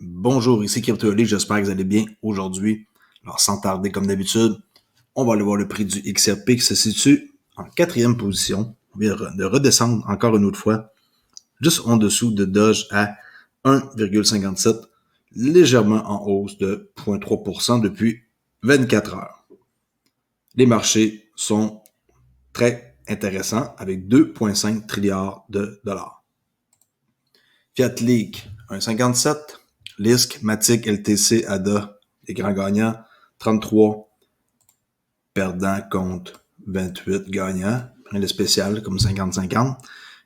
Bonjour, ici CryptoLeague, j'espère que vous allez bien aujourd'hui. Alors, sans tarder, comme d'habitude, on va aller voir le prix du XRP qui se situe en quatrième position. On vient de redescendre encore une autre fois, juste en dessous de Doge à 1,57, légèrement en hausse de 0,3% depuis 24 heures. Les marchés sont très intéressants avec 2,5 trilliards de dollars. Fiat League, 1,57. LISC, Matic, LTC, ADA, les grands gagnants, 33 perdants contre 28 gagnants. Rien de spécial, comme 50-50.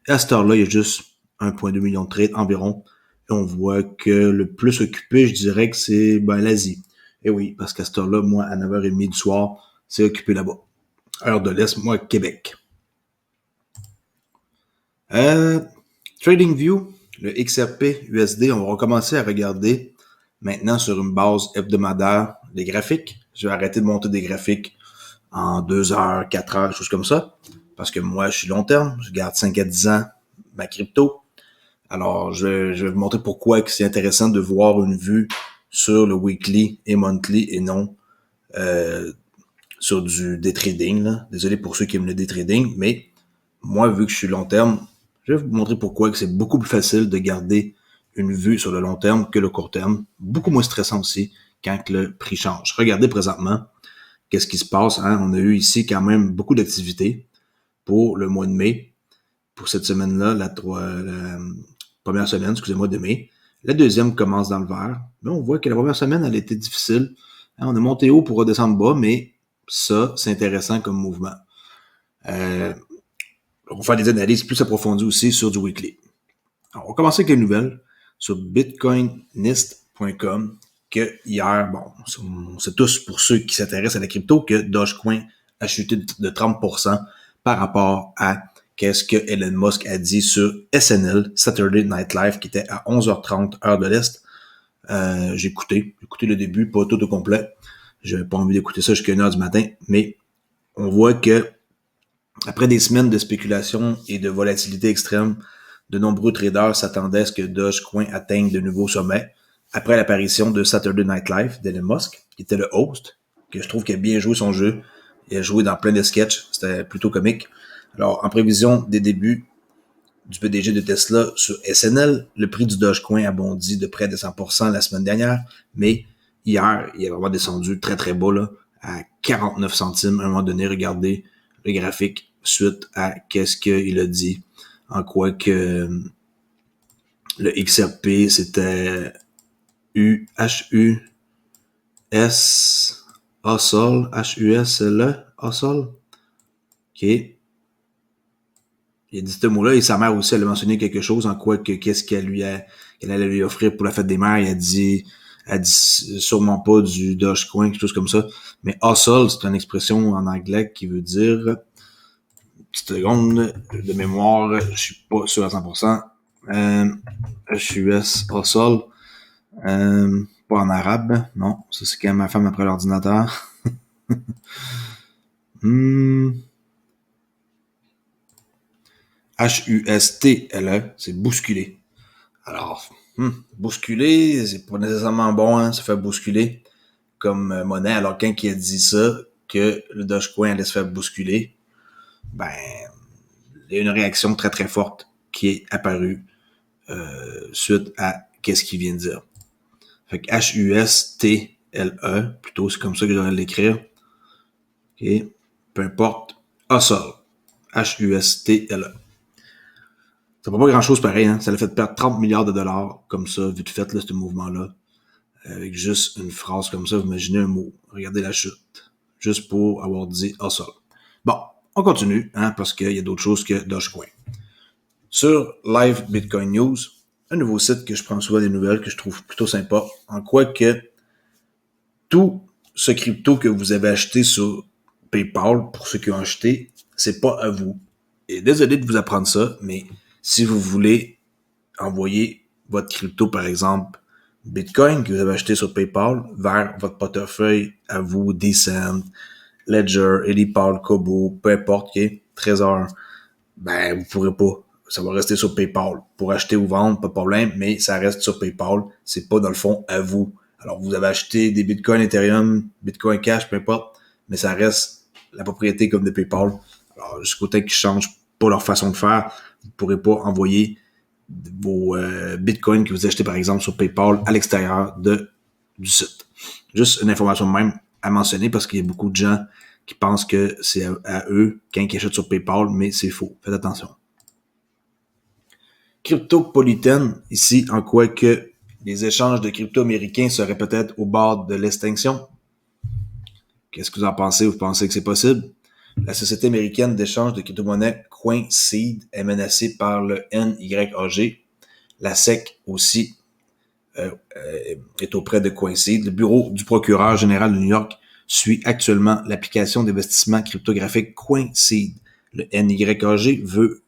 Et à cette heure-là, il y a juste 1,2 million de trades environ. Et on voit que le plus occupé, je dirais que c'est l'Asie. Et oui, parce qu'à cette heure-là, moi, à 9h30 du soir, c'est occupé là-bas. Heure de l'Est, moi, Québec. TradingView, le XRP USD, on va recommencer à regarder maintenant sur une base hebdomadaire les graphiques. Je vais arrêter de monter des graphiques en 2 heures, 4 heures, choses comme ça. Parce que moi, je suis long terme. Je garde 5 à 10 ans ma crypto. Alors, je vais vous montrer pourquoi c'est intéressant de voir une vue sur le weekly et monthly et non sur du day trading. Là. Désolé pour ceux qui aiment le day trading, mais moi, vu que je suis long terme, je vais vous montrer pourquoi que c'est beaucoup plus facile de garder une vue sur le long terme que le court terme. Beaucoup moins stressant aussi quand le prix change. Regardez présentement qu'est-ce qui se passe. Hein? On a eu ici quand même beaucoup d'activités pour le mois de mai. Pour cette semaine-là, la première semaine, excusez-moi, de mai. La deuxième commence dans le vert. Là, on voit que la première semaine, elle a été difficile. Hein? On a monté haut pour redescendre bas, mais ça, c'est intéressant comme mouvement. On va faire des analyses plus approfondies aussi sur du weekly. Alors, on va commencer avec les nouvelles sur bitcoinist.com que hier, on sait tous pour ceux qui s'intéressent à la crypto que Dogecoin a chuté de 30% par rapport à qu'est-ce que Elon Musk a dit sur SNL, Saturday Night Live, qui était à 11h30 heure de l'Est. J'ai écouté le début, pas tout au complet. J'avais pas envie d'écouter ça jusqu'à 1h du matin, mais on voit que après des semaines de spéculation et de volatilité extrême, de nombreux traders s'attendaient à ce que Dogecoin atteigne de nouveaux sommets après l'apparition de Saturday Night Live d'Elon Musk, qui était le host, que je trouve qu'il a bien joué son jeu. Il a joué dans plein de sketchs, c'était plutôt comique. Alors, en prévision des débuts du PDG de Tesla sur SNL, le prix du Dogecoin a bondi de près de 100% la semaine dernière, mais hier, il a vraiment descendu très très bas là, à 49 centimes à un moment donné. Regardez le graphique suite à qu'est-ce qu'il a dit, en quoi que le XRP c'était HUS Hustle, HUSLE Hustle. OK. Il a dit ce mot-là et sa mère aussi, elle a mentionné quelque chose en quoi que qu'est-ce qu'elle allait lui offrir pour la fête des mères. Elle dit sûrement pas du Dogecoin, quelque chose comme ça. Mais hustle, c'est une expression en anglais qui veut dire, petite seconde de mémoire, je suis pas sûr à 100%. HUS hustle, pas en arabe, non. Ça c'est quand ma femme après l'ordinateur. HUSTLE, c'est bousculer. Alors, bousculer, c'est pas nécessairement bon, hein, se faire bousculer comme monnaie. Alors, quand il a dit ça, que le Dogecoin allait se faire bousculer, ben, il y a une réaction très très forte qui est apparue suite à qu'est-ce qu'il vient de dire. Fait que HUSTLE, plutôt c'est comme ça que je devrais l'écrire. OK. Peu importe. Hustle. HUSTLE. Ça fait pas grand-chose pareil, hein. Ça l'a fait perdre 30 milliards de dollars comme ça, vite fait, là, ce mouvement-là. Avec juste une phrase comme ça, vous imaginez un mot. Regardez la chute. Juste pour avoir dit hustle. Bon, on continue, hein, parce qu'il y a d'autres choses que Dogecoin. Sur Live Bitcoin News, un nouveau site que je prends souvent des nouvelles, que je trouve plutôt sympa, en quoi que tout ce crypto que vous avez acheté sur PayPal, pour ceux qui ont acheté, c'est pas à vous. Et désolé de vous apprendre ça, mais si vous voulez envoyer votre crypto, par exemple, Bitcoin que vous avez acheté sur PayPal vers votre portefeuille à vous, Descent, Ledger, Elipal, Kobo, peu importe, okay, Trésor, ben vous pourrez pas ça va rester sur PayPal. Pour acheter ou vendre, pas de problème, mais ça reste sur PayPal. C'est pas, dans le fond, à vous. Alors, vous avez acheté des Bitcoin, Ethereum, Bitcoin Cash, peu importe, mais ça reste la propriété comme de PayPal. Alors, jusqu'au temps qu'ils changent pas leur façon de faire, vous ne pourrez pas envoyer vos Bitcoins que vous achetez, par exemple, sur PayPal à l'extérieur du site. Juste une information même à mentionner parce qu'il y a beaucoup de gens qui pensent que c'est à eux quand ils achètent sur PayPal, mais c'est faux. Faites attention. Cryptopolitan, ici, en quoi que les échanges de crypto américains seraient peut-être au bord de l'extinction. Qu'est-ce que vous en pensez? Vous pensez que c'est possible? La société américaine d'échange de crypto-monnaies CoinSeed est menacée par le NYAG. La SEC aussi est auprès de CoinSeed. Le bureau du procureur général de New York suit actuellement l'application d'investissement cryptographique CoinSeed. Le NYAG veut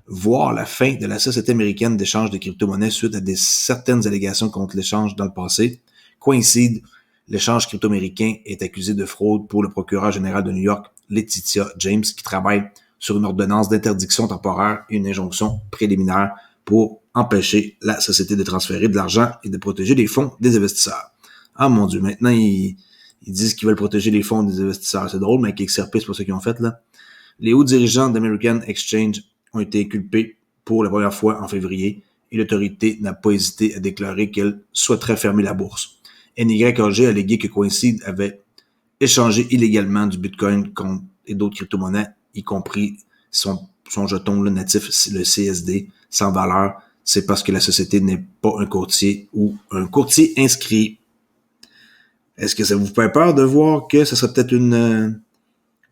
voir la fin de la Société américaine d'échange de crypto-monnaies suite à certaines allégations contre l'échange dans le passé. CoinSeed, l'échange crypto-américain, est accusé de fraude pour le procureur général de New York, Letitia James, qui travaille sur une ordonnance d'interdiction temporaire et une injonction préliminaire pour empêcher la société de transférer de l'argent et de protéger les fonds des investisseurs. Ah mon Dieu, maintenant ils disent qu'ils veulent protéger les fonds des investisseurs. C'est drôle, mais avec XRP, c'est pas ce qu'ils ont fait là. Les hauts dirigeants d'American Exchange ont été inculpés pour la première fois en février et l'autorité n'a pas hésité à déclarer qu'elle souhaiterait fermer la bourse. NYAG a allégué que CoinSeed avait échangé illégalement du Bitcoin et d'autres crypto-monnaies, y compris son jeton le natif, le CSD, sans valeur. C'est parce que la société n'est pas un courtier ou un courtier inscrit. Est-ce que ça vous fait peur de voir que ça serait peut-être une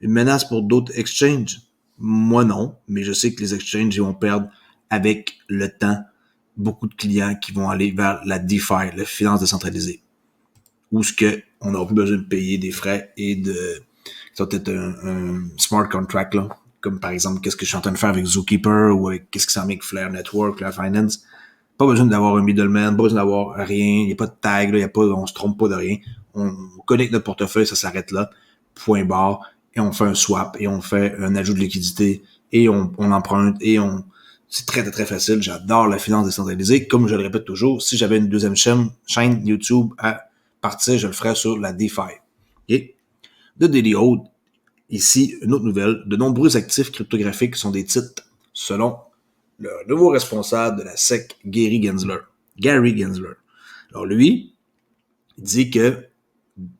menace pour d'autres exchanges? Moi non, mais je sais que les exchanges vont perdre avec le temps beaucoup de clients qui vont aller vers la DeFi, la finance décentralisée, où ce que on n'aura plus besoin de payer des frais et ça va être un smart contract là, comme par exemple qu'est-ce que je suis en train de faire avec Zookeeper ou avec qu'est-ce qui s'en met avec Flare Network, Flare Finance. Pas besoin d'avoir un middleman, pas besoin d'avoir rien, il n'y a pas de tag, là, on se trompe pas de rien. On connecte notre portefeuille, ça s'arrête là, point barre, et on fait un swap, et on fait un ajout de liquidité, et on emprunte, et c'est très, très, très facile. J'adore la finance décentralisée. Comme je le répète toujours, si j'avais une deuxième chaîne YouTube à partir, je le ferais sur la DeFi. Et de Daily Ode, ici, une autre nouvelle. De nombreux actifs cryptographiques sont des titres, selon le nouveau responsable de la SEC, Gary Gensler. Alors lui, il dit que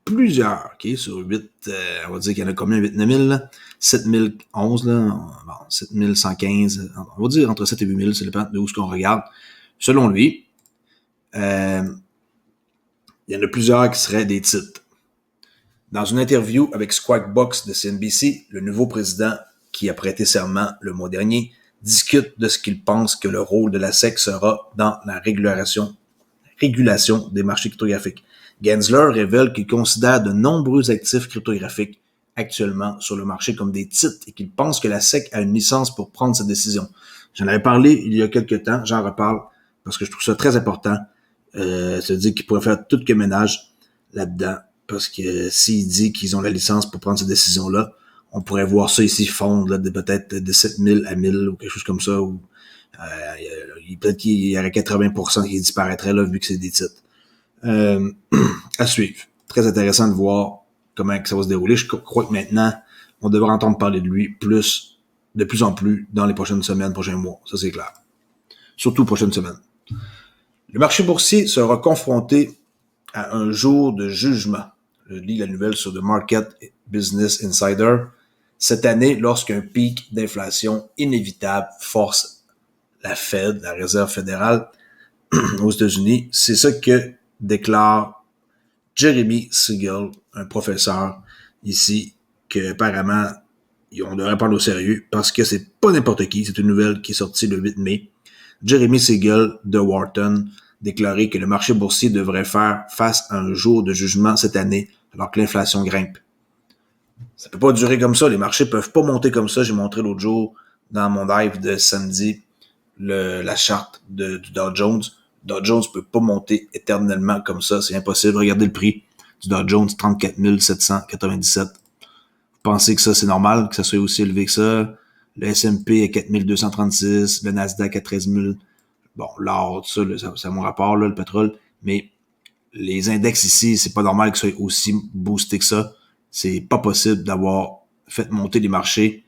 plusieurs, sur 8, on va dire qu'il y en a combien, 8 000, là? 7011, là, bon, 7115, on va dire entre 7 et 8000, ça dépend de où ce qu'on regarde. Selon lui, il y en a plusieurs qui seraient des titres. Dans une interview avec Squawk Box de CNBC, le nouveau président, qui a prêté serment le mois dernier, discute de ce qu'il pense que le rôle de la SEC sera dans la régulation des marchés cryptographiques. Gensler révèle qu'il considère de nombreux actifs cryptographiques actuellement sur le marché comme des titres et qu'il pense que la SEC a une licence pour prendre cette décision. J'en avais parlé il y a quelques temps, j'en reparle parce que je trouve ça très important. C'est-à-dire qu'il pourrait faire tout que ménage là-dedans parce que s'il dit qu'ils ont la licence pour prendre cette décision-là, on pourrait voir ça ici fondre là, de peut-être de 7000 à 1000 ou quelque chose comme ça, ou peut-être qu'il y aurait 80% qui disparaîtrait là, vu que c'est des titres. À suivre. Très intéressant de voir comment ça va se dérouler. Je crois que maintenant, on devrait entendre parler de lui de plus en plus dans les prochaines semaines, prochains mois. Ça, c'est clair. Surtout prochaines semaines. Le marché boursier sera confronté à un jour de jugement. Je lis la nouvelle sur The Market Business Insider. Cette année, lorsqu'un pic d'inflation inévitable force la Fed, la Réserve fédérale aux États-Unis, c'est ça que déclare Jeremy Siegel, un professeur ici, que apparemment on devrait prendre au sérieux parce que c'est pas n'importe qui. C'est une nouvelle qui est sortie le 8 mai. Jeremy Siegel de Wharton déclarait que le marché boursier devrait faire face à un jour de jugement cette année alors que l'inflation grimpe. Ça peut pas durer comme ça. Les marchés peuvent pas monter comme ça. J'ai montré l'autre jour dans mon live de samedi la charte du Dow Jones. Dow Jones peut pas monter éternellement comme ça. C'est impossible. Regardez le prix du Dow Jones, 34 797. Vous pensez que ça, c'est normal, que ça soit aussi élevé que ça? le S&P à 4236, le Nasdaq à 13 000. Bon, l'or, tout ça, là, ça a mon rapport, là, le pétrole. Mais les index ici, c'est pas normal qu'ils soient aussi boostés que ça. C'est pas possible d'avoir fait monter les marchés.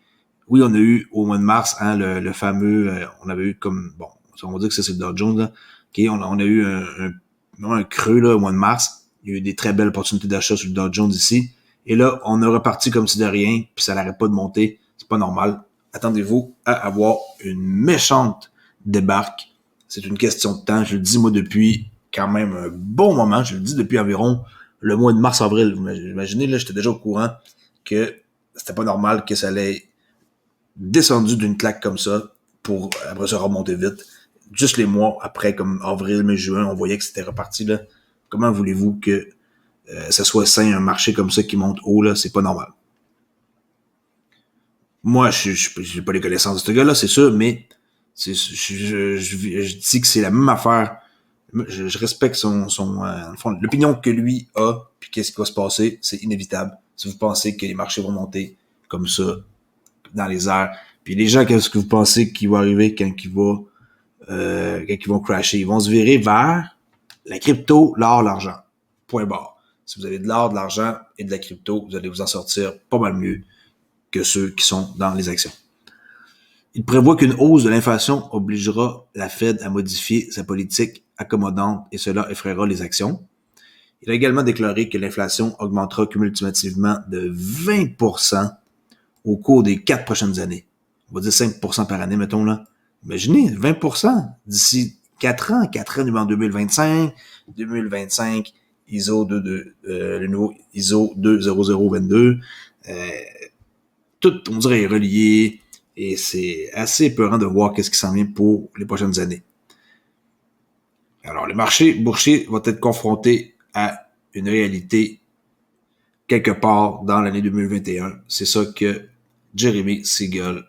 Oui, on a eu au mois de mars, hein, le fameux, on avait eu comme, bon, on va dire que ça c'est le Dow Jones, là. Okay, on a eu un creux là, au mois de mars. Il y a eu des très belles opportunités d'achat sur le Dow Jones ici. Et là, on a reparti comme si de rien, puis ça n'arrête pas de monter. C'est pas normal. Attendez-vous à avoir une méchante débarque. C'est une question de temps. Je le dis, moi, depuis quand même un bon moment. Je le dis depuis environ le mois de mars-avril. Vous imaginez, là, j'étais déjà au courant que c'était pas normal que ça allait descendu d'une claque comme ça pour après se remonter vite. Juste les mois après, comme avril, mai, juin, on voyait que c'était reparti, là. Comment voulez-vous que ça soit sain, un marché comme ça qui monte haut, là? C'est pas normal. Moi, j'ai pas les connaissances de ce gars-là, c'est sûr, mais je dis que c'est la même affaire. Je respecte l'opinion que lui a, puis qu'est-ce qui va se passer, c'est inévitable. Si vous pensez que les marchés vont monter comme ça, dans les airs, puis les gens, qu'est-ce que vous pensez qui va arriver quand ils vont crasher? Ils vont se virer vers la crypto, l'or, l'argent. Point barre. Si vous avez de l'or, de l'argent et de la crypto, vous allez vous en sortir pas mal mieux que ceux qui sont dans les actions. Il prévoit qu'une hausse de l'inflation obligera la Fed à modifier sa politique accommodante et cela effraiera les actions. Il a également déclaré que l'inflation augmentera cumulativement de 20% au cours des 4 prochaines années. On va dire 5% par année, mettons là. Imaginez, 20% d'ici 4 ans. 4 ans en 2025. 2025, le nouveau ISO 20022. Tout, on dirait, est relié. Et c'est assez épeurant de voir qu'est-ce qui s'en vient pour les prochaines années. Alors, le marché boursier va être confronté à une réalité quelque part dans l'année 2021. C'est ça que Jeremy Siegel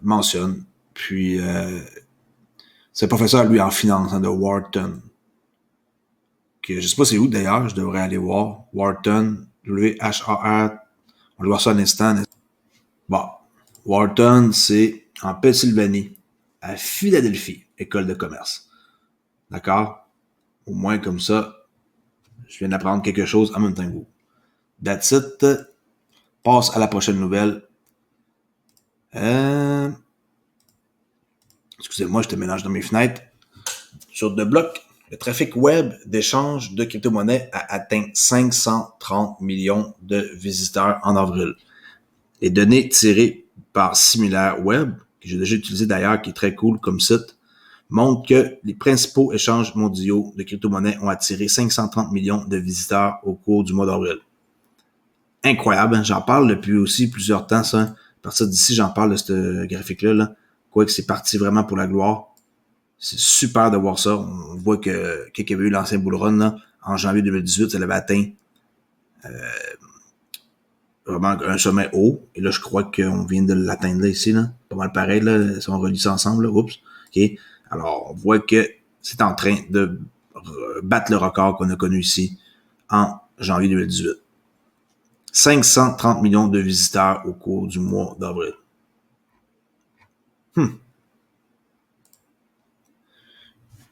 mentionne. Puis, c'est un professeur, lui, en finance, hein, de Wharton. Que je sais pas c'est où, d'ailleurs, je devrais aller voir. Wharton, W-H-A-R, on va voir ça un instant. Bon, Wharton, c'est en Pennsylvanie, à Philadelphie, école de commerce. D'accord? Au moins, comme ça, je viens d'apprendre quelque chose en même temps que vous. That's it. Passe à la prochaine nouvelle. Excusez-moi, je te mélange dans mes fenêtres. Sur The Block, le trafic web d'échange de crypto-monnaies a atteint 530 millions de visiteurs en avril. Les données tirées par SimilarWeb, que j'ai déjà utilisé d'ailleurs, qui est très cool comme site, montrent que les principaux échanges mondiaux de crypto-monnaies ont attiré 530 millions de visiteurs au cours du mois d'avril. Incroyable, hein? J'en parle depuis aussi plusieurs temps, ça. À partir d'ici, j'en parle de ce graphique-là. Là. Quoique c'est parti vraiment pour la gloire. C'est super de voir ça. On voit que quand il y avait eu l'ancien bull run, là, en janvier 2018, ça l'avait atteint vraiment un sommet haut. Et là, je crois qu'on vient de l'atteindre là, ici. Là. Pas mal pareil, là. Si on relie ça ensemble, là. Oups. OK. Alors, on voit que c'est en train de battre le record qu'on a connu ici en janvier 2018. 530 millions de visiteurs au cours du mois d'avril.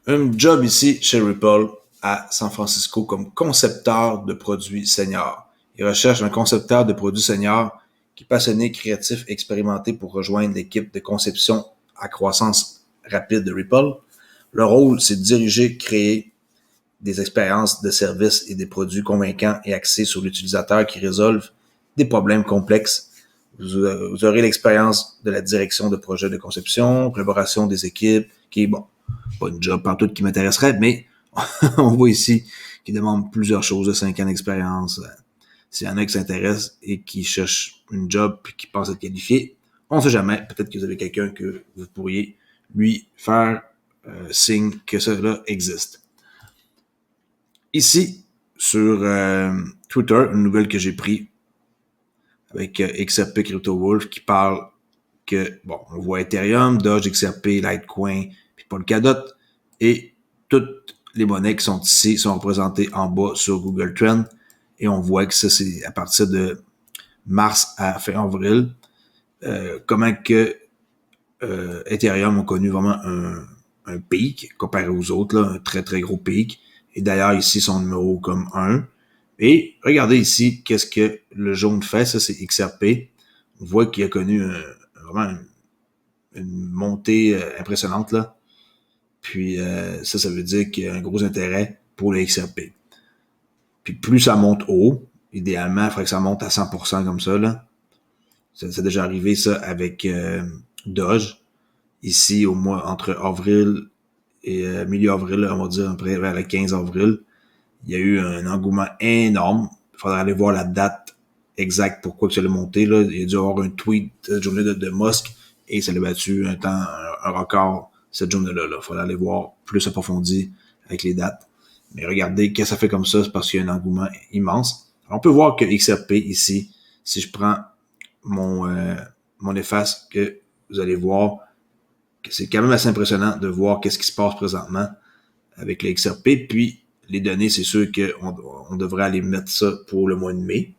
Un job ici chez Ripple à San Francisco comme concepteur de produits seniors. Il recherche un concepteur de produits seniors qui est passionné, créatif, expérimenté pour rejoindre l'équipe de conception à croissance rapide de Ripple. Le rôle, c'est de diriger, créer des expériences de services et des produits convaincants et axés sur l'utilisateur qui résolvent des problèmes complexes. Vous aurez l'expérience de la direction de projets de conception, collaboration des équipes, qui est bon, pas une job partout qui m'intéresserait, mais on voit ici qu'il demande plusieurs choses de 5 ans d'expérience. S'il y en a qui s'intéressent et qui cherchent une job et qui pensent être qualifié, on ne sait jamais. Peut-être que vous avez quelqu'un que vous pourriez lui faire signe que cela existe. Ici, sur Twitter, une nouvelle que j'ai prise avec XRP Crypto Wolf qui parle que, bon, on voit Ethereum, Doge, XRP, Litecoin, puis Polkadot, et toutes les monnaies qui sont ici sont représentées en bas sur Google Trends, et on voit que ça, c'est à partir de mars à fin avril. comment que Ethereum a connu vraiment un pic comparé aux autres, là, un très très gros pic. Et d'ailleurs, ici, son numéro comme 1. Et regardez ici, qu'est-ce que le jaune fait, ça c'est XRP. On voit qu'il a connu vraiment une montée impressionnante, là. Puis ça veut dire qu'il y a un gros intérêt pour le XRP. Puis plus ça monte haut, idéalement, il faudrait que ça monte à 100% comme ça, là. C'est déjà arrivé, ça, avec Doge. Ici, au mois, entre avril et milieu avril, on va dire, après, vers le 15 avril, il y a eu un engouement énorme. Il faudrait aller voir la date exacte pourquoi que ça l'a monté, là. Il y a dû avoir un tweet cette journée de Musk et ça l'a battu un record cette journée-là. Il faudrait aller voir plus approfondi avec les dates. Mais regardez, qu'est-ce que ça fait comme ça? C'est parce qu'il y a un engouement immense. Alors, on peut voir que XRP ici, si je prends mon efface, que vous allez voir que c'est quand même assez impressionnant de voir qu'est-ce qui se passe présentement avec le XRP. Puis, les données, c'est sûr qu'on devrait aller mettre ça pour le mois de mai.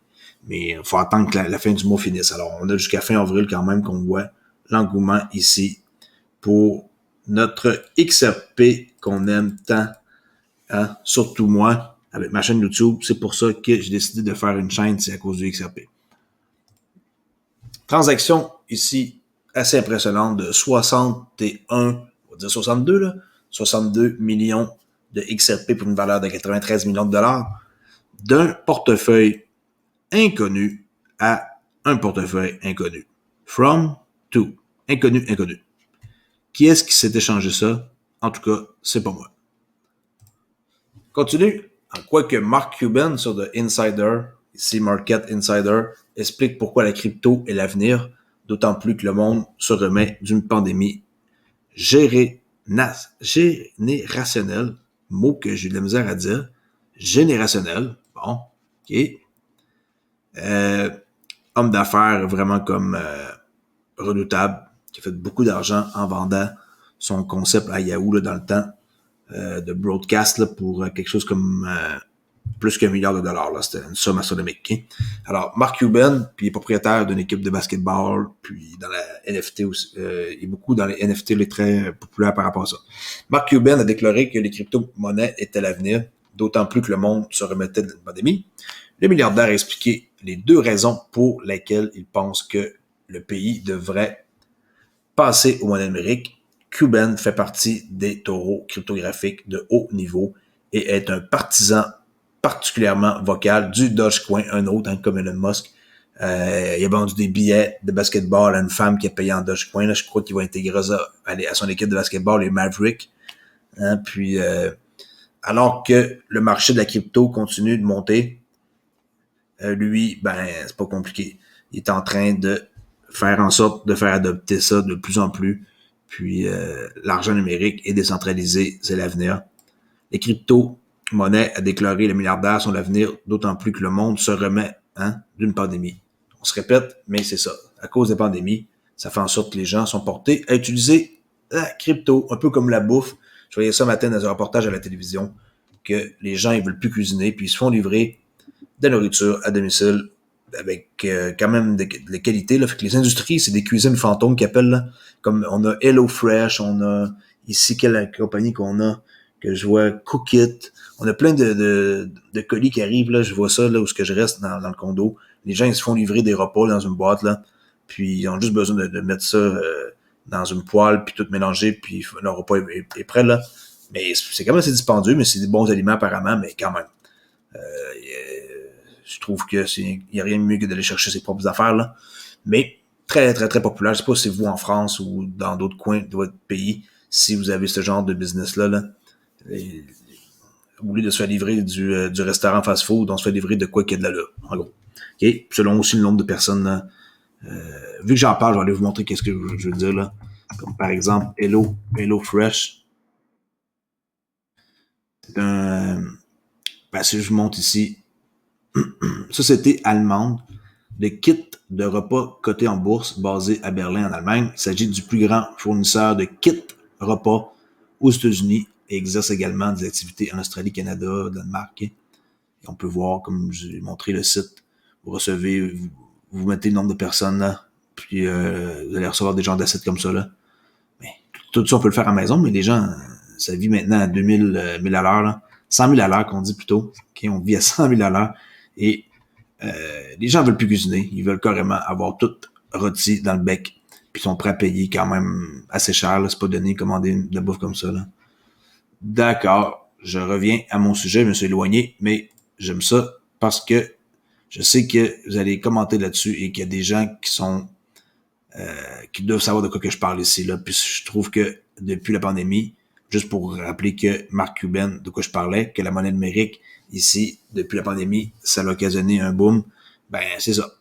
Mais il faut attendre que la fin du mois finisse. Alors, on a jusqu'à fin avril quand même qu'on voit l'engouement ici pour notre XRP qu'on aime tant, hein? Surtout moi, avec ma chaîne YouTube. C'est pour ça que j'ai décidé de faire une chaîne, c'est à cause du XRP. Transaction ici assez impressionnante de 61, on va dire 62 là, 62 millions de XRP pour une valeur de 93 millions de dollars, d'un portefeuille inconnu à un portefeuille inconnu. From to. Inconnu, inconnu. Qui est-ce qui s'est échangé ça? En tout cas, c'est pas moi. Continue. En quoi que Mark Cuban sur The Insider, ici Market Insider, explique pourquoi la crypto est l'avenir, d'autant plus que le monde se remet d'une pandémie générationnelle, mot que j'ai de la misère à dire, générationnelle, bon, ok, homme d'affaires vraiment comme redoutable, qui a fait beaucoup d'argent en vendant son concept à Yahoo là, dans le temps de broadcast là, pour quelque chose comme plus qu'1 milliard de dollars. Là. C'était une somme astronomique. Okay? Alors, Mark Cuban, puis il est propriétaire d'une équipe de basketball, puis dans la NFT aussi, il est beaucoup dans les NFT, il est très populaire par rapport à ça. Mark Cuban a déclaré que les crypto-monnaies étaient l'avenir, d'autant plus que le monde se remettait d'une pandémie. Le milliardaire a expliqué les 2 raisons pour lesquelles il pense que le pays devrait passer aux monnaies numériques. Cuban fait partie des taureaux cryptographiques de haut niveau et est un partisan particulièrement vocal du Dogecoin, un autre, hein, comme Elon Musk. Il a vendu des billets de basketball à une femme qui a payé en Dogecoin. Là, je crois qu'il va intégrer ça à son équipe de basketball, les Mavericks. Hein, puis, alors que le marché de la crypto continue de monter, lui, ben, c'est pas compliqué. Il est en train de faire en sorte de faire adopter ça de plus en plus. Puis, l'argent numérique est décentralisé, c'est l'avenir. Les crypto-monnaies, a déclaré le milliardaire, sont l'avenir, d'autant plus que le monde se remet d'une pandémie. On se répète, mais c'est ça. À cause des pandémies, ça fait en sorte que les gens sont portés à utiliser la crypto, un peu comme la bouffe. Je voyais ça matin dans un reportage à la télévision, que les gens ils veulent plus cuisiner, puis ils se font livrer de la nourriture à domicile avec quand même de qualité. Là. Fait que les industries, c'est des cuisines fantômes qui appellent, là. Comme on a HelloFresh, on a ici quelle compagnie qu'on a, que je vois Cookit. On a plein de colis qui arrivent, là. Je vois ça là où je reste dans le condo. Les gens, ils se font livrer des repas dans une boîte, là. Puis ils ont juste besoin de mettre ça dans une poêle, puis tout mélanger, puis leur repas est prêt, là. Mais c'est quand même assez dispendieux, mais c'est des bons aliments apparemment, mais quand même. Je trouve que il y a rien de mieux que d'aller chercher ses propres affaires, là. Mais très, très, très populaire. Je sais pas si vous en France ou dans d'autres coins de votre pays, si vous avez ce genre de business-là, là. Au lieu de se faire livrer du restaurant fast-food, on se fait livrer de quoi qu'il y a de l'allure, en gros. Okay? Selon aussi le nombre de personnes, là. Vu que j'en parle, je vais aller vous montrer qu'est-ce que je veux dire, là. Comme par exemple, HelloFresh. C'est un... Ben, si je vous montre ici, société allemande de kits de repas cotés en bourse basé à Berlin en Allemagne. Il s'agit du plus grand fournisseur de kits repas aux États-Unis et exerce également des activités en Australie, Canada, Danemark. Et on peut voir, comme j'ai montré le site, vous recevez, vous mettez le nombre de personnes là, puis vous allez recevoir des genres d'assets comme ça, là. Mais tout ça, on peut le faire à la maison, mais les gens, ça vit maintenant à 2000 1000 à l'heure, là. 100 000 à l'heure, qu'on dit plutôt. Okay, on vit à 100 000 à l'heure. Et les gens veulent plus cuisiner. Ils veulent carrément avoir tout rôti dans le bec. Puis ils sont prêts à payer quand même assez cher. Là. C'est pas donné commander de la bouffe comme ça. Là. D'accord. Je reviens à mon sujet. Je me suis éloigné, mais j'aime ça parce que je sais que vous allez commenter là-dessus et qu'il y a des gens qui sont qui doivent savoir de quoi que je parle ici. Là. Puis je trouve que depuis la pandémie, juste pour rappeler que Mark Cuban, de quoi je parlais, que la monnaie numérique, ici, depuis la pandémie, ça a occasionné un boom. Ben, c'est ça.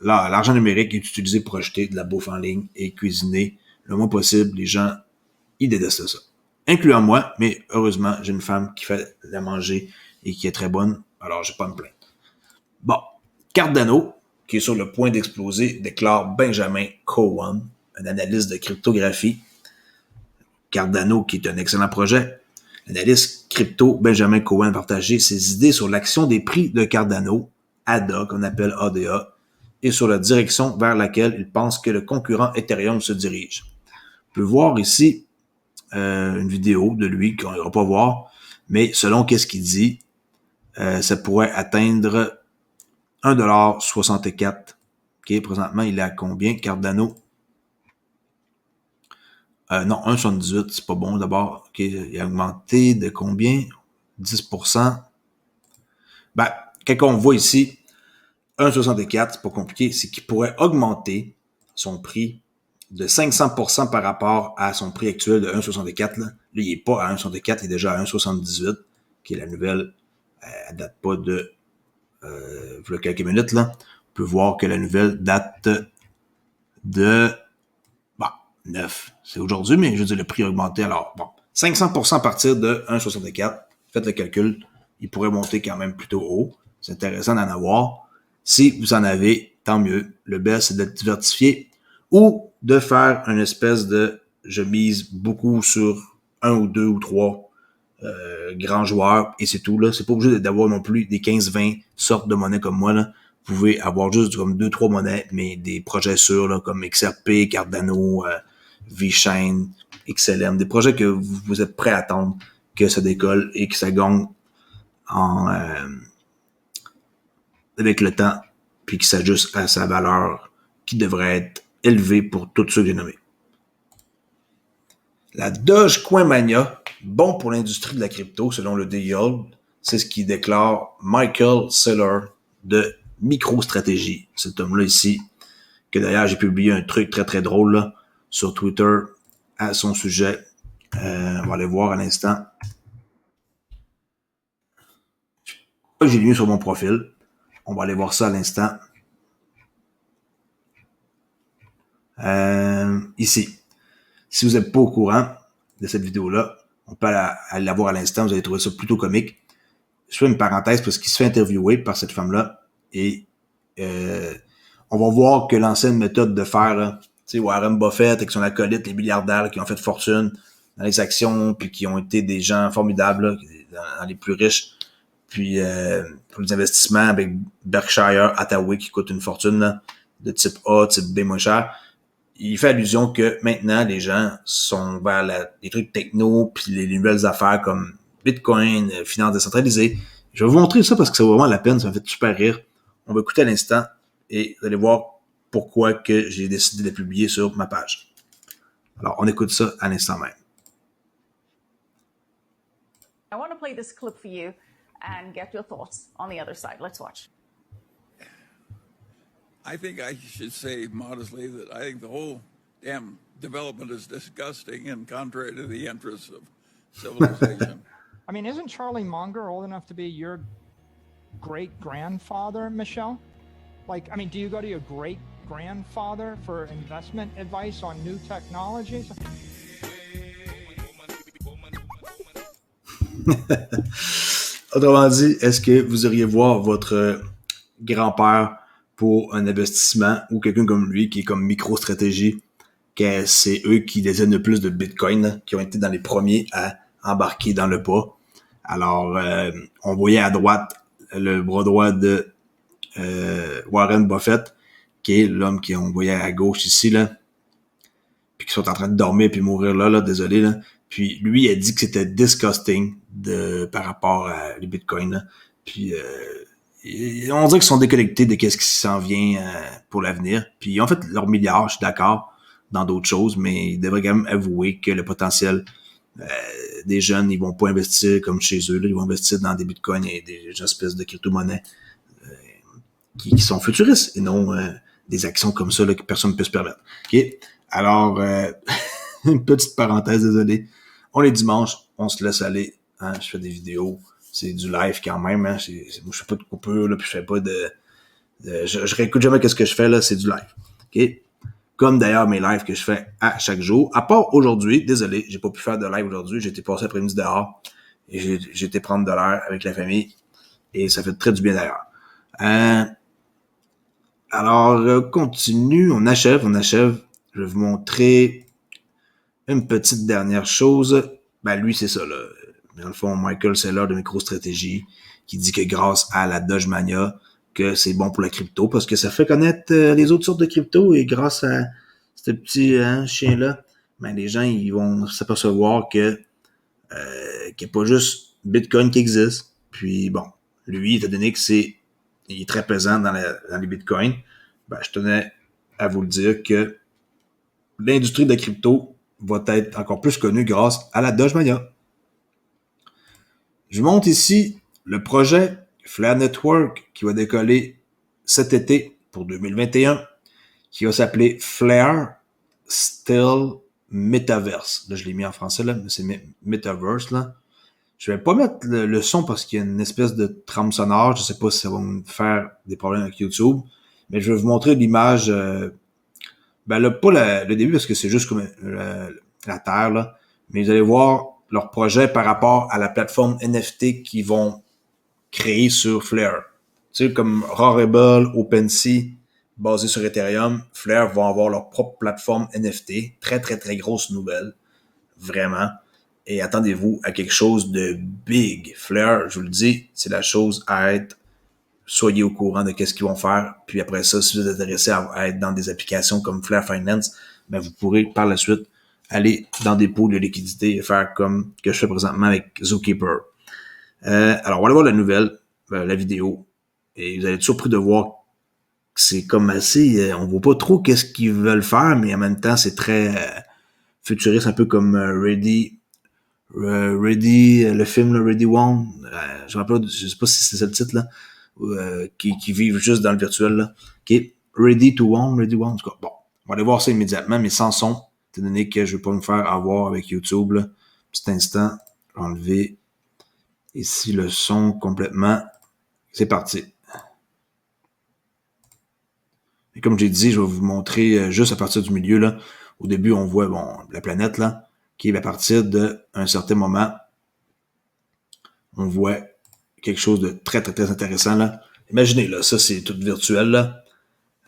Là, l'argent numérique est utilisé pour acheter de la bouffe en ligne et cuisiner le moins possible. Les gens, ils détestent ça. Incluant moi, mais heureusement, j'ai une femme qui fait la manger et qui est très bonne, alors j'ai pas à me plaindre. Bon, Cardano, qui est sur le point d'exploser, déclare Benjamin Cohen, un analyste de cryptographie. Cardano, qui est un excellent projet. L'analyste crypto Benjamin Cohen a partagé ses idées sur l'action des prix de Cardano, ADA, qu'on appelle ADA, et sur la direction vers laquelle il pense que le concurrent Ethereum se dirige. On peut voir ici une vidéo de lui qu'on n'ira pas voir, mais selon qu'est-ce qu'il dit, ça pourrait atteindre 1,64$. Okay, présentement, il est à combien? Cardano. Non, 1,78$, c'est pas bon d'abord. OK, il a augmenté de combien? 10%. Ben, quand on voit ici, 1,64$, c'est pas compliqué, c'est qu'il pourrait augmenter son prix de 500% par rapport à son prix actuel de 1,64$. Là, il est pas à 1,64$, il est déjà à 1,78$, qui est la nouvelle, elle date pas de il y a quelques minutes, là. On peut voir que la nouvelle date de 9. C'est aujourd'hui, mais je veux dire, le prix a augmenté. Alors, bon, 500% à partir de 1,64. Faites le calcul. Il pourrait monter quand même plutôt haut. C'est intéressant d'en avoir. Si vous en avez, tant mieux. Le best, c'est d'être diversifié ou de faire une espèce de je mise beaucoup sur un ou deux ou trois grands joueurs et c'est tout. Là. C'est pas obligé d'avoir non plus des 15-20 sortes de monnaies comme moi. Là. Vous pouvez avoir juste comme 2-3 monnaies, mais des projets sûrs là, comme XRP, Cardano, VeChain, XLM, des projets que vous êtes prêts à attendre que ça décolle et que ça gagne avec le temps, puis qui s'ajuste à sa valeur qui devrait être élevée pour tous ceux que j'ai nommés. La Dogecoin Mania, bon pour l'industrie de la crypto, selon le D-Yield, c'est ce qui déclare Michael Saylor de MicroStrategy. Cet homme-là ici, que d'ailleurs j'ai publié un truc très très drôle là, sur Twitter à son sujet. On va aller voir à l'instant. J'ai lu sur mon profil. On va aller voir ça à l'instant. Ici. Si vous n'êtes pas au courant de cette vidéo-là, on peut aller la voir à l'instant. Vous allez trouver ça plutôt comique. Je fais une parenthèse parce qu'il se fait interviewer par cette femme-là et on va voir que l'ancienne méthode de faire, là, tu sais, Warren Buffett avec son acolyte, les milliardaires là, qui ont fait fortune dans les actions puis qui ont été des gens formidables là, dans les plus riches. Puis pour les investissements avec Berkshire Hathaway qui coûte une fortune là, de type A, type B moins cher. Il fait allusion que maintenant les gens sont vers les trucs techno puis les nouvelles affaires comme Bitcoin, finances décentralisées. Je vais vous montrer ça parce que ça vaut vraiment la peine, ça me fait super rire. On va écouter à l'instant et vous allez voir pourquoi que j'ai décidé de la publier sur ma page. Alors, on écoute ça à l'instant même. I want to play this clip for you and get your thoughts on the other side. Let's watch. I think I should say modestly that I think the whole damn development is disgusting and contrary to the interests of civilization. I mean, isn't Charlie Munger old enough to be your great-grandfather, Michelle? Like, I mean, do you go to your great-grandfather for investment advice on new technologies? Autrement dit, est-ce que vous iriez voir votre grand-père pour un investissement ou quelqu'un comme lui qui est comme MicroStrategy, que c'est eux qui détiennent le plus de Bitcoin, là, qui ont été dans les premiers à embarquer dans le pas. Alors, on voyait à droite le bras droit de Warren Buffett l'homme qu'on voyait à gauche ici, là, puis qui sont en train de dormir puis mourir là, désolé, là. Puis lui, il a dit que c'était disgusting par rapport à les bitcoins, là. Puis on dirait qu'ils sont déconnectés de qu'est-ce qui s'en vient pour l'avenir. Puis ils ont fait leur milliard, je suis d'accord, dans d'autres choses, mais ils devraient quand même avouer que le potentiel des jeunes, ils vont pas investir comme chez eux, là, ils vont investir dans des bitcoins et des espèces de crypto-monnaies qui sont futuristes et non des actions comme ça là, que personne ne peut se permettre. OK? Alors, une petite parenthèse, désolé. On est dimanche, on se laisse aller. Hein, je fais des vidéos, c'est du live quand même. Hein, moi, je fais pas de coupure, là, puis je fais pas je réécoute jamais qu'est-ce que je fais, là, c'est du live. OK? Comme d'ailleurs mes lives que je fais à chaque jour. À part aujourd'hui, désolé, j'ai pas pu faire de live aujourd'hui. J'ai été passé l'après-midi dehors et j'ai été prendre de l'air avec la famille et ça fait très du bien d'ailleurs. Alors, continue, on achève. Je vais vous montrer une petite dernière chose. Ben, lui, c'est ça, là. Dans le fond, Michael Saylor de MicroStratégie, qui dit que grâce à la Doge Mania, que c'est bon pour la crypto, parce que ça fait connaître les autres sortes de crypto, et grâce à ce petit chien-là, ben, les gens, ils vont s'apercevoir que qu'il n'y a pas juste Bitcoin qui existe. Puis, bon, lui, étant donné que il est très présent dans les bitcoins, ben, je tenais à vous le dire que l'industrie de la crypto va être encore plus connue grâce à la Doge Mania. Je vous montre ici le projet Flare Network qui va décoller cet été pour 2021, qui va s'appeler Flare Still Metaverse. Là, je l'ai mis en français, là, mais c'est Metaverse, là. Je vais pas mettre le son parce qu'il y a une espèce de trame sonore. Je sais pas si ça va me faire des problèmes avec YouTube. Mais je vais vous montrer l'image. Ben là, pas le début parce que c'est juste comme la Terre, là. Mais vous allez voir leur projet par rapport à la plateforme NFT qu'ils vont créer sur Flare. Tu sais, comme Rarible, OpenSea, basé sur Ethereum, Flare vont avoir leur propre plateforme NFT. Très, très, très grosse nouvelle. Vraiment. Et attendez-vous à quelque chose de big. Flare, je vous le dis, c'est la chose à être. Soyez au courant de qu'est-ce qu'ils vont faire. Puis après ça, si vous êtes intéressé à être dans des applications comme Flare Finance, ben vous pourrez par la suite aller dans des pools de liquidité et faire comme que je fais présentement avec Zookeeper. Alors, on va aller voir la nouvelle, la vidéo. Et vous allez être surpris de voir que c'est comme assez... on voit pas trop qu'est-ce qu'ils veulent faire, mais en même temps, c'est très futuriste, un peu comme Ready, le film là, Ready One. Je sais pas si c'est ça le titre, là. Qui vivent juste dans le virtuel, là. OK. Ready One, en tout cas. Bon, on va aller voir ça immédiatement, mais sans son, étant donné que je vais pas me faire avoir avec YouTube, là. Petit instant, je vais enlever ici le son complètement. C'est parti. Et comme j'ai dit, je vais vous montrer juste à partir du milieu, là. Au début, on voit, bon, la planète, là, qui est à partir d'un certain moment, on voit quelque chose de très, très, très intéressant, là. Imaginez, là, ça, c'est tout virtuel, là.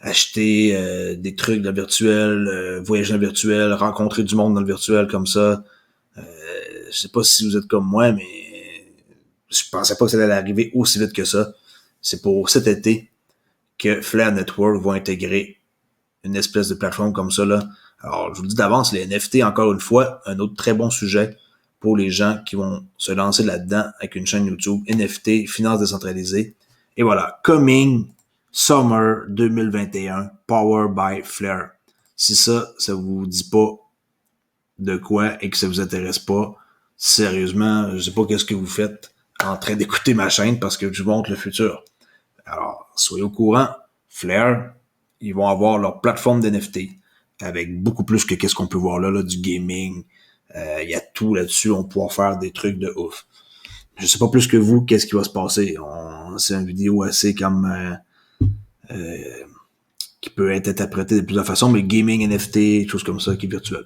Acheter des trucs dans le virtuel, voyager dans le virtuel, rencontrer du monde dans le virtuel comme ça. Je sais pas si vous êtes comme moi, mais je pensais pas que ça allait arriver aussi vite que ça. C'est pour cet été que Flare Network va intégrer une espèce de plateforme comme ça, là. Alors, je vous le dis d'avance, les NFT, encore une fois, un autre très bon sujet pour les gens qui vont se lancer là-dedans avec une chaîne YouTube. NFT, finances décentralisées. Et voilà, Coming Summer 2021, Power by Flare. Si ça vous dit pas de quoi et que ça vous intéresse pas, sérieusement, je sais pas qu'est-ce que vous faites en train d'écouter ma chaîne parce que je vous montre le futur. Alors, soyez au courant, Flare, ils vont avoir leur plateforme d'NFT avec beaucoup plus que qu'est-ce qu'on peut voir là, du gaming. Il y a tout là-dessus, on pourra faire des trucs de ouf. Je sais pas plus que vous, qu'est-ce qui va se passer. C'est une vidéo assez comme qui peut être interprétée de plusieurs façons, mais gaming, NFT, choses comme ça qui est virtuel.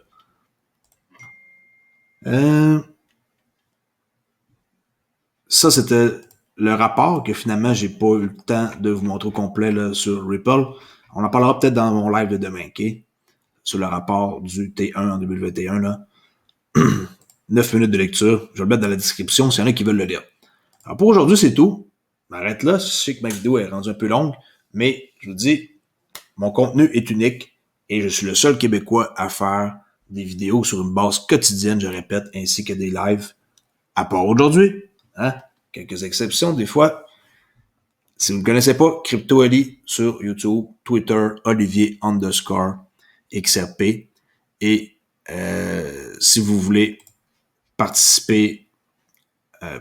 Ça, c'était le rapport que finalement, j'ai pas eu le temps de vous montrer au complet là, sur Ripple. On en parlera peut-être dans mon live de demain, OK? Sur le rapport du T1 en 2021, là. 9 minutes de lecture. Je vais le mettre dans la description s'il y en a qui veulent le lire. Alors pour aujourd'hui, c'est tout. M'arrête là. Je sais que ma vidéo est rendue un peu longue, mais je vous dis, Mon contenu est unique et je suis le seul Québécois à faire des vidéos sur une base quotidienne, je répète, ainsi que des lives, à part aujourd'hui. Hein? Quelques exceptions, des fois. Si vous ne connaissez pas, Crypto Ali sur YouTube, Twitter, Olivier_XRP. Et si vous voulez participer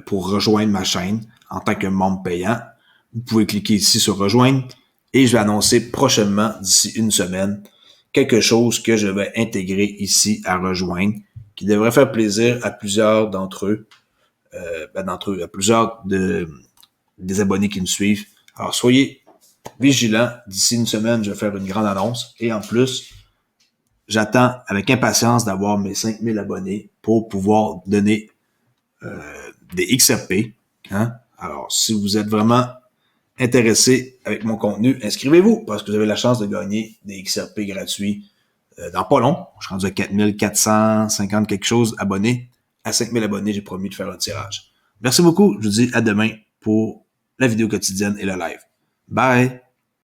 pour rejoindre ma chaîne en tant que membre payant, vous pouvez cliquer ici sur rejoindre et je vais annoncer prochainement, d'ici une semaine, quelque chose que je vais intégrer ici à rejoindre, qui devrait faire plaisir à plusieurs d'entre eux, à plusieurs des abonnés qui me suivent. Alors, soyez vigilants. D'ici une semaine, je vais faire une grande annonce. Et en plus, j'attends avec impatience d'avoir mes 5000 abonnés pour pouvoir donner des XRP. Hein? Alors, si vous êtes vraiment intéressé avec mon contenu, inscrivez-vous parce que vous avez la chance de gagner des XRP gratuits dans pas long. Je suis rendu à 4450 quelque chose abonnés. À 5000 abonnés, j'ai promis de faire un tirage. Merci beaucoup. Je vous dis à demain pour la vidéo quotidienne et le live. Bye!